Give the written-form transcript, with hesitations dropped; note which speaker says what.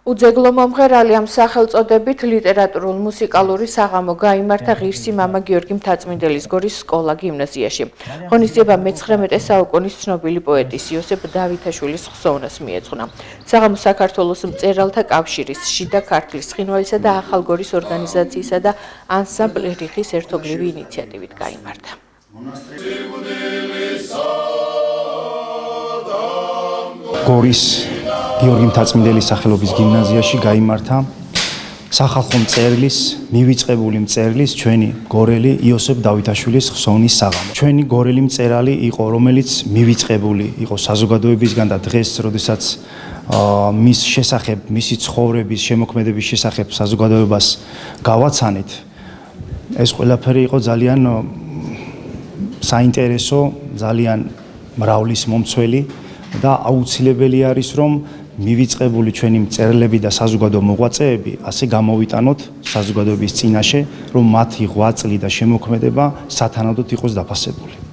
Speaker 1: უძეგლო მომღერალი ამ სახელწოდებით ლიტერატურულ მუსიკალური საღამო გაიმართა ღირსი მამა გიორგი მთაწმინდელის გორის სკოლა გიმნაზიაში. ღონისძიება მე-19 საუკუნის ცნობილი პოეტის იოსებ დავითაშვილის ხსოვნას მიეძღვნა. საღამო საქართველოს მწერალთა კავშირის, შიდა ქართლის, ცხინვალისა და ახალგორის ორგანიზაციისა და ანსამბლ რიხის ერთობლივი ინიციატივით გაიმართა.
Speaker 2: გორის გიორგი მთაწმინდელის სახელობის გიმნაზიაში გაიმართა სახალხო მწერლის, მივიწყებული მწერლის, ჩვენი გორელი იოსებ დავითაშვილის ხსოვნის საღამო. ჩვენი გორელი მწერალი იყო, რომელიც მივიწყებული იყო საზოგადოებისგან და დღეს, როდესაც მის შესახებ, მისი ცხოვრების, შემოქმედების შესახებ საზოგადოებას გავაცანით, ეს ყველაფერი იყო ძალიან საინტერესო, ძალიან მრავლის მომცველი და აუცილებელი არის, რომ მივიწყებული ჩვენი მწერლები და საზოგადო მოღვაწეები ასე გამოვიტანოთ საზოგადოების წინაშე, რომ მათი ღვაწლი და შემოქმედება სათანადოდ იყოს დაფასებული.